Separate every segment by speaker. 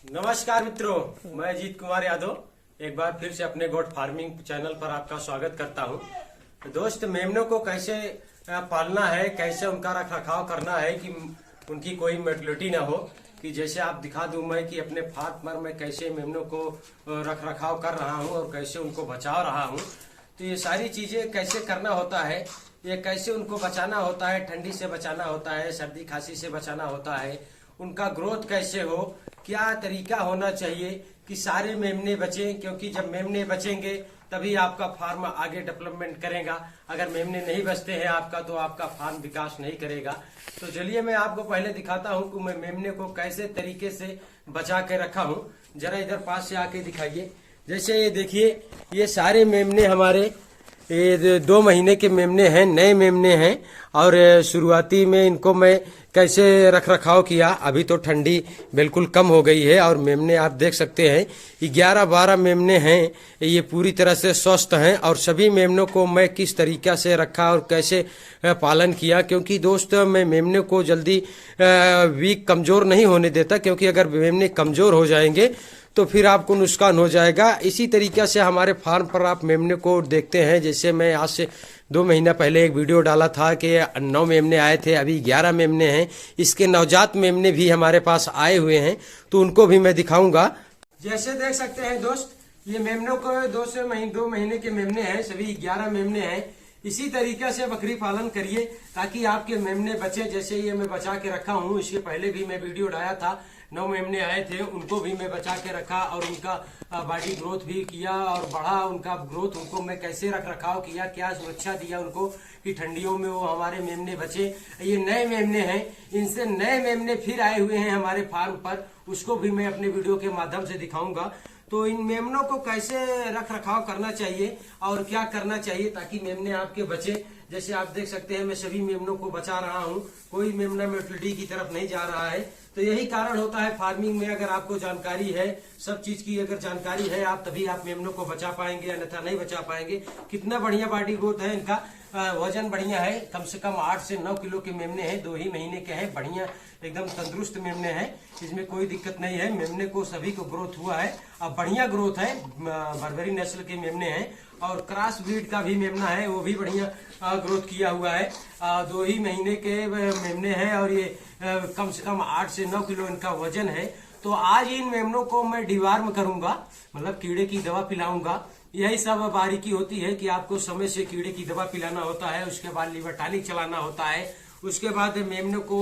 Speaker 1: नमस्कार मित्रों, मैं अजीत कुमार यादव एक बार फिर से अपने गोट फार्मिंग चैनल पर आपका स्वागत करता हूं। दोस्त, मेमनों को कैसे पालना है, कैसे उनका रख रखाव करना है कि उनकी कोई मोर्टेलिटी ना हो, कि जैसे आप दिखा दूं मैं कि अपने फार्म में कैसे मेमनों को रख रखाव कर रहा हूं और कैसे उनको बचा रहा हूं। तो ये सारी चीजें कैसे करना होता है, ये कैसे उनको बचाना होता है, ठंडी से बचाना होता है, सर्दी खांसी से बचाना होता है, उनका ग्रोथ कैसे हो, क्या तरीका होना चाहिए कि सारे मेमने बचें, क्योंकि जब मेमने बचेंगे तभी आपका फार्म आगे डेवलपमेंट करेगा। अगर मेमने नहीं बचते हैं आपका तो आपका फार्म विकास नहीं करेगा। तो चलिए मैं आपको पहले दिखाता हूं कि मैं मेमने को कैसे तरीके से बचा के रखा हूं। जरा इधर पास से आके दिखाइए। जैसे ये देखिए, ये सारे मेमने हमारे ये 2 महीने के मेमने हैं, नए मेमने हैं। और शुरुआती में इनको मैं कैसे रख रखाव किया, अभी तो ठंडी बिल्कुल कम हो गई है और मेमने आप देख सकते हैं 11-12 मेमने हैं। ये पूरी तरह से स्वस्थ हैं और सभी मेमनों को मैं किस तरीका से रखा और कैसे पालन किया, क्योंकि दोस्त मैं मेमने को जल्दी वीक कमजोर नहीं होने देता, क्योंकि अगर मेमने कमजोर हो जाएंगे तो फिर आपको नुकसान हो जाएगा। इसी तरीके से हमारे फार्म पर आप मेमने को देखते हैं। जैसे मैं आज से 2 महीना पहले एक वीडियो डाला था कि 9 मेमने आए थे, अभी 11 मेमने हैं। इसके नवजात मेमने भी हमारे पास आए हुए हैं, तो उनको भी मैं दिखाऊंगा। जैसे देख सकते हैं दोस्त, ये मेमनों को 2 महीने के मेमने हैं, सभी 11 मेमने हैं। इसी तरीके से बकरी पालन करिए ताकि आपके मेमने बचे। जैसे ये मैं बचा के रखा हूँ, इसके पहले भी मैं वीडियो डाला था, 9 मेमने आए थे, उनको भी मैं बचा के रखा और उनका बॉडी ग्रोथ भी किया और बढ़ा उनका ग्रोथ। उनको मैं कैसे रख रखाव किया, क्या सुरक्षा दिया उनको कि ठंडियों में वो हमारे मेमने बचे। ये नए मेमने हैं, इनसे नए मेमने फिर आए हुए हैं हमारे फार्म पर, उसको भी मैं अपने वीडियो के माध्यम से दिखाऊंगा। तो इन मेमनों को कैसे रख रखाव करना चाहिए और क्या करना चाहिए ताकि मेमने आपके बचे। जैसे आप देख सकते हैं मैं सभी मेमनों को बचा रहा हूं, कोई मेमना मोर्टेलिटी की तरफ नहीं जा रहा है। तो यही कारण होता है फार्मिंग में, अगर आपको जानकारी है, सब चीज की अगर जानकारी है आप, तभी आप मेमनों को बचा पाएंगे, अन्यथा नहीं बचा पाएंगे। कितना बढ़िया बॉडी ग्रोथ है इनका, वजन बढ़िया है, कम से कम 8 से 9 किलो के मेमने हैं, 2 ही महीने के हैं, बढ़िया एकदम तंदुरुस्त मेमने हैं, इसमें कोई दिक्कत नहीं है। मेमने को सभी को ग्रोथ हुआ है, अब बढ़िया ग्रोथ है, बर्बरी नस्ल के मेमने हैं। और क्रॉस ब्रीड का भी मेमना है, वो भी बढ़िया ग्रोथ किया हुआ है, 2 ही महीने के मेमने हैं और ये कम से कम 8 से 9 किलो इनका वजन है। तो आज इन मेमनों को मैं डिवार्म करूंगा, मतलब कीड़े की दवा पिलाऊंगा। यही सब बारीकी होती है कि आपको समय से कीड़े की दवा पिलाना होता है, उसके बाद लिवर टॉनिक चलाना होता है। उसके बाद मेमनों को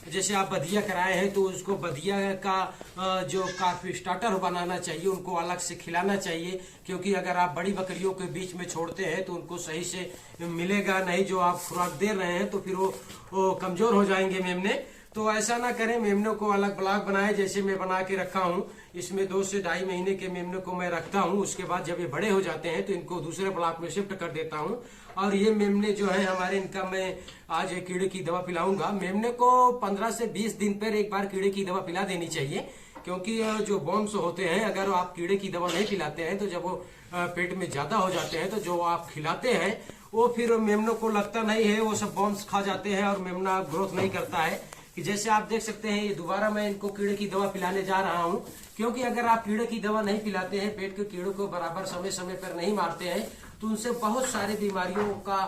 Speaker 1: जैसे आप बधिया कराए हैं तो उसको बधिया का जो काफी स्टार्टर बनाना चाहिए, उनको अलग से खिलाना चाहिए, क्योंकि अगर आप बड़ी बकरियों के बीच में छोड़ते हैं तो उनको सही से मिलेगा नहीं जो आप खुराक दे रहे हैं, तो फिर वो कमजोर हो जाएंगे मेमने। तो ऐसा ना करें, मेमनों को अलग ब्लॉक बनाए जैसे मैं बना के रखा हूँ। इसमें 2 से 2.5 महीने के मेमनों को मैं रखता हूँ, उसके बाद जब ये बड़े हो जाते हैं तो इनको दूसरे ब्लॉक में शिफ्ट कर देता हूँ। और ये मेमने जो है हमारे, इनका मैं आज एक कीड़े की दवा पिलाऊंगा। मेमने को 15 से 20 दिन पर एक बार कीड़े की दवा पिला देनी चाहिए, क्योंकि जो बॉम्ब्स होते हैं, अगर आप कीड़े की दवा नहीं पिलाते हैं तो जब वो पेट में ज्यादा हो जाते हैं तो जो आप खिलाते हैं वो फिर मेमनों को लगता नहीं है, वो सब बॉम्ब्स खा जाते हैं और मेमना ग्रोथ नहीं करता है। कि जैसे आप देख सकते हैं, ये दोबारा मैं इनको कीड़े की दवा पिलाने जा रहा हूं, क्योंकि अगर आप कीड़े की दवा नहीं पिलाते हैं, पेट के कीड़ों को बराबर समय समय पर नहीं मारते हैं, तो उनसे बहुत सारी बीमारियों का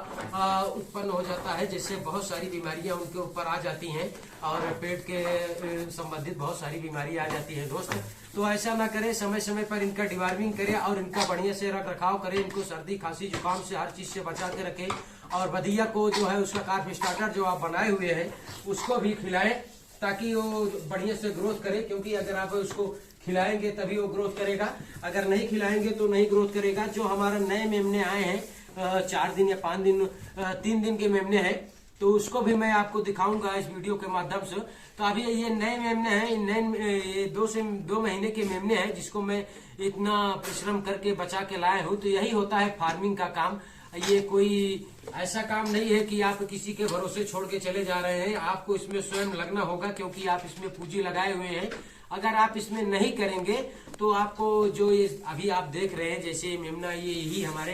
Speaker 1: उत्पन्न हो जाता है, जिससे बहुत सारी बीमारियां उनके ऊपर आ जाती हैं और पेट के संबंधित बहुत सारी बीमारियां आ जाती है दोस्त। तो ऐसा ना करें, समय समय पर इनका डिवार्मिंग करें और इनका बढ़िया से रख रखाव करें। इनको सर्दी खांसी जुकाम से हर चीज से बचा के रखें। और बधिया को जो है उसका कार्ब स्टार्टर जो आप बनाए हुए हैं उसको भी खिलाएं ताकि वो बढ़िया से ग्रोथ करे, क्योंकि अगर आप उसको खिलाएंगे तभी वो ग्रोथ करेगा, अगर नहीं खिलाएंगे तो नहीं ग्रोथ करेगा। जो हमारे नए मेमने आए हैं 4 दिन या 5 दिन 3 दिन के मेमने हैं, तो उसको भी मैं आपको दिखाऊंगा इस वीडियो के माध्यम से। तो अभी ये नए मेमने हैं, ये 2 से 2 महीने के मेमने हैं, जिसको मैं इतना परिश्रम करके बचा के लाया हूँ। तो यही होता है फार्मिंग का काम। ये कोई ऐसा काम नहीं है कि आप किसी के भरोसे छोड़ के चले जा रहे हैं, आपको इसमें स्वयं लगना होगा, क्योंकि आप इसमें पूंजी लगाए हुए हैं। अगर आप इसमें नहीं करेंगे तो आपको जो ये अभी आप देख रहे हैं जैसे मेमना, ये यही हमारे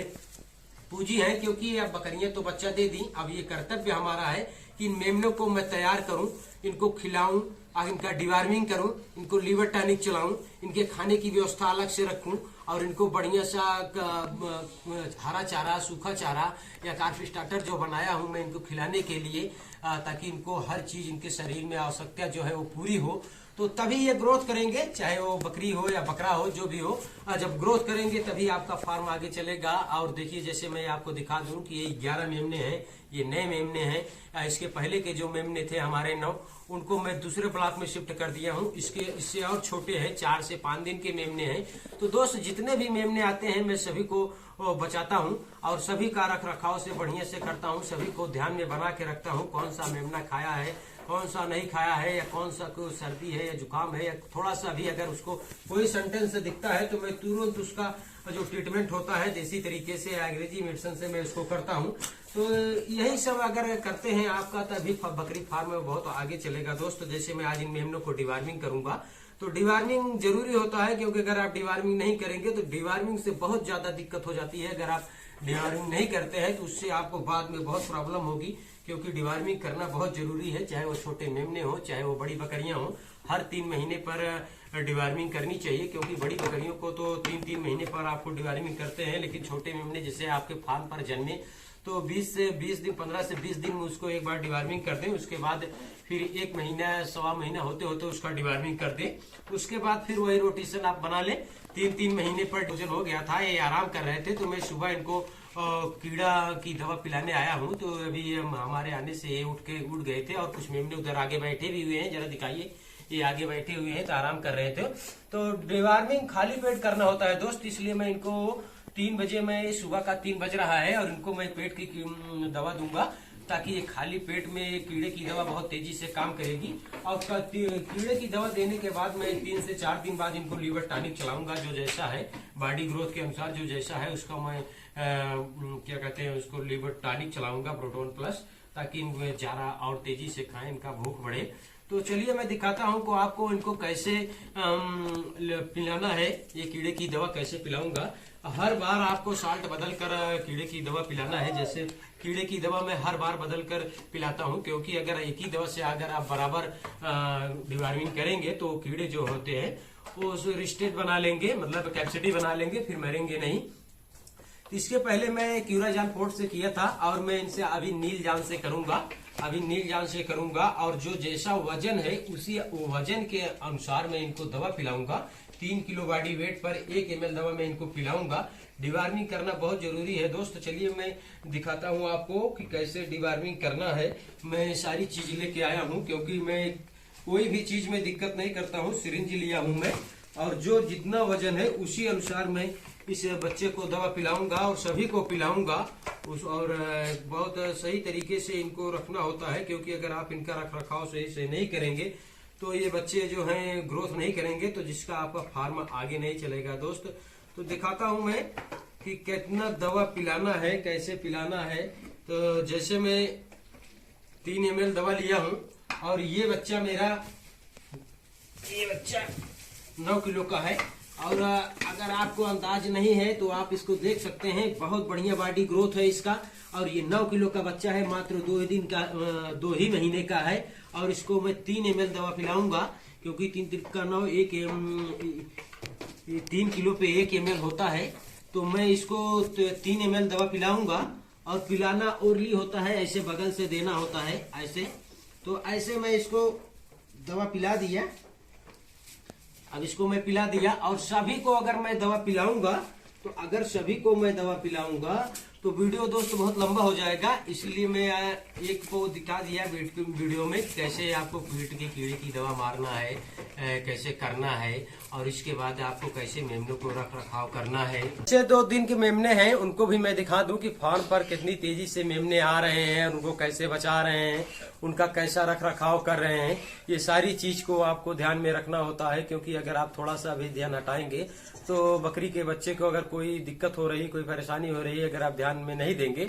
Speaker 1: पूंजी है, क्योंकि अब बकरियां तो बच्चा दे दी। अब ये कर्तव्य हमारा है कि इन मेमनों को मैं तैयार करूं, इनको खिलाऊं इनका डिवार्मिंग करूं, इनको लीवर टॉनिक चलाऊं, इनके खाने की व्यवस्था अलग से रखूं और इनको बढ़िया सा हरा चारा, सूखा चारा या कार्ब स्टार्टर जो बनाया हूं मैं इनको खिलाने के लिए, ताकि इनको हर चीज इनके शरीर में आवश्यकता जो है वो पूरी हो, तो तभी ये ग्रोथ करेंगे, चाहे वो बकरी हो या बकरा हो, जो भी हो। जब ग्रोथ करेंगे तभी आपका फार्म आगे चलेगा। और देखिए, जैसे मैं आपको दिखा दूं कि ये 11 मेमने हैं, ये नए मेमने हैं। इसके पहले के जो मेमने थे हमारे 9, उनको मैं दूसरे ब्लॉक में शिफ्ट कर दिया हूं। इससे और छोटे हैं, 4 से 5 दिन के मेमने हैं। तो दोस्त, जितने भी मेमने आते हैं मैं सभी को बचाता हूं और सभी का रख रखाव से बढ़िया से करता हूं, सभी को ध्यान में बना के रखता हूं, कौन सा मेमना खाया है, कौन सा नहीं खाया है, या कौन सा कोई सर्दी है या जुकाम है, या थोड़ा सा भी अगर उसको कोई सेंटेंस दिखता है तो मैं तुरंत उसका जो ट्रीटमेंट होता है देसी तरीके से, अंग्रेजी मेडिसिन से मैं उसको करता हूं। तो यही सब अगर करते हैं आपका, तभी बकरी फार्म में बहुत आगे चलेगा दोस्त। जैसे मैं आज इन मेमनों को डिवार्मिंग करूंगा, तो डिवार्मिंग जरूरी होता है, क्योंकि अगर आप डिवार्मिंग नहीं करेंगे तो डिवार्मिंग से बहुत ज्यादा दिक्कत हो जाती है। अगर आप डिवार्मिंग नहीं करते हैं तो उससे आपको बाद में बहुत प्रॉब्लम होगी, क्योंकि डिवार्मिंग करना बहुत जरूरी है, चाहे वो छोटे मेमने हो, चाहे वो बड़ी बकरियां हो। हर 3 महीने पर डिवार्मिंग करनी चाहिए, क्योंकि बड़ी बकरियों को तो 3-3 महीने पर आपको डिवार्मिंग करते हैं, लेकिन छोटे मेमने जैसे आपके फार्म पर जन्मे तो 20 से 20 दिन, 15 से 20 दिन में उसको एक बार डिवार्मिंग कर दें। उसके बाद फिर 1 महीना, 1.25 महीना होते होते उसका डिवार्मिंग कर दें। उसके बाद फिर वही रोटेशन आप बना लें। 3-3 महीने पर वजन हो गया था, ये आराम कर रहे थे, तो मैं सुबह इनको कीड़ा की दवा पिलाने आया हूं। तो अभी हमारे आने से ये उठ गए थे, और कुछ मेमने उधर आगे बैठे भी हुए हैं, जरा दिखाइए, ये आगे बैठे हुए हैं तो आराम कर रहे थे। तो डिवार्मिंग खाली पेट करना होता है दोस्त, इसलिए मैं इनको 3 बजे, मैं सुबह का 3 बज रहा है और इनको मैं पेट की दवा दूंगा, ताकि ये खाली पेट में कीड़े की दवा बहुत तेजी से काम करेगी। और कीड़े की दवा देने के बाद मैं 3 से 4 दिन बाद इनको लीवर टॉनिक चलाऊंगा, जो जैसा है बॉडी ग्रोथ के अनुसार जो जैसा है उसका मैं क्या कहते हैं उसको लीवर टॉनिक चलाऊंगा, प्रोटोन प्लस, ताकि इनको चारा और तेजी से खाएं, इनका भूख बढ़े। तो चलिए मैं दिखाता हूं को आपको इनको कैसे पिलाना है, ये कीड़े की दवा कैसे पिलाऊंगा। हर बार आपको साल्ट बदल कर कीड़े की दवा पिलाना है। जैसे कीड़े की दवा मैं हर बार बदल कर पिलाता हूं, क्योंकि अगर एक ही दवा से अगर आप बराबर डिवार्मिंग करेंगे तो कीड़े जो होते हैं वो रिस्टेट बना लेंगे, मतलब कैप्सिटी बना लेंगे, फिर मरेंगे नहीं। इसके पहले मैं क्यूराजान फोर्ट से किया था, और मैं इनसे अभी नील जान से करूंगा, और जो जैसा वजन है उसी वजन के अनुसार मैं इनको दवा पिलाऊंगा। 3 किलो बॉडी वेट पर 1 ml दवा मैं इनको पिलाऊंगा। डिवार्मिंग करना बहुत जरूरी है दोस्त। चलिए मैं दिखाता हूं आपको कि कैसे डिवार्मिंग करना है। मैं सारी चीज लेके आया हूं, क्योंकि मैं कोई भी चीज में दिक्कत नहीं करता हूं। सिरिंज लिया हूं मैं, और जो जितना वजन है उसी अनुसार मैं इस बच्चे को दवा पिलाऊंगा और सभी को पिलाऊंगा। और बहुत सही तरीके से इनको रखना होता है, क्योंकि अगर आप इनका रख रखाव सही से नहीं करेंगे तो ये बच्चे जो हैं ग्रोथ नहीं करेंगे, तो जिसका आपका फार्म आगे नहीं चलेगा दोस्त। तो दिखाता हूं मैं कि कितना दवा पिलाना है, कैसे पिलाना है। तो जैसे मैं 3 ml दवा लिया हूं, और ये बच्चा 9 किलो का है। और अगर आपको अंदाज नहीं है तो आप इसको देख सकते हैं, बहुत बढ़िया बॉडी ग्रोथ है इसका। और ये 9 किलो का बच्चा है, मात्र 2 ही महीने का है। और इसको मैं 3 ml दवा पिलाऊंगा, क्योंकि 3 का 9 3 किलो पे 1 ml होता है। तो मैं इसको 3 ml दवा पिलाऊंगा। और पिलाना ओरली होता है, ऐसे बगल से देना होता है, ऐसे। तो ऐसे मैं इसको दवा पिला दिया। अब इसको मैं पिला दिया, और सभी को अगर मैं दवा पिलाऊंगा तो वीडियो दोस्त बहुत लंबा हो जाएगा, इसलिए मैं एक को दिखा दिया वीडियो में कैसे आपको पेट के कीड़े की दवा मारना है, कैसे करना है, और इसके बाद आपको कैसे मेमनों को रख रखाव करना है। ऐसे 2 दिन के मेमने हैं, उनको भी मैं दिखा दूं कि फार्म पर कितनी तेजी से मेमने आ रहे हैं, उनको कैसे बचा रहे हैं, उनका कैसा रख रखाव कर रहे हैं। ये सारी चीज को आपको ध्यान में रखना होता है, क्योंकि अगर आप थोड़ा सा भी ध्यान हटाएंगे तो बकरी के बच्चे को अगर कोई दिक्कत हो रही, कोई परेशानी हो रही है, अगर आप ध्यान में नहीं देंगे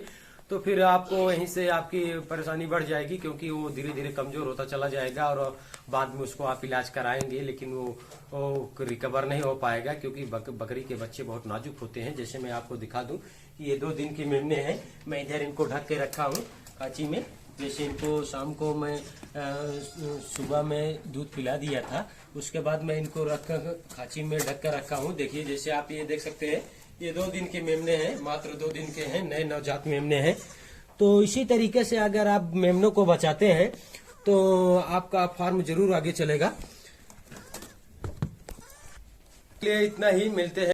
Speaker 1: तो फिर आपको वहीं से आपकी परेशानी बढ़ जाएगी, क्योंकि वो धीरे धीरे कमजोर होता चला जाएगा। और बाद में उसको आप इलाज कराएंगे, लेकिन वो रिकवर नहीं हो पाएगा, क्योंकि बकरी के बच्चे बहुत नाजुक होते हैं। जैसे मैं आपको दिखा दूं, ये 2 दिन के मेमने हैं, मैं इधर इनको ढक के रखा हूँ कांची में, जैसे इनको शाम को मैं सुबह में दूध पिला दिया था, उसके बाद मैं इनको रख कर खांची में ढक कर रखा हूँ। देखिए जैसे आप ये देख सकते हैं, ये 2 दिन के मेमने हैं, मात्र 2 दिन के हैं, नए नवजात मेमने हैं। तो इसी तरीके से अगर आप मेमनों को बचाते हैं तो आपका फार्म जरूर आगे चलेगा। इतना ही, मिलते हैं।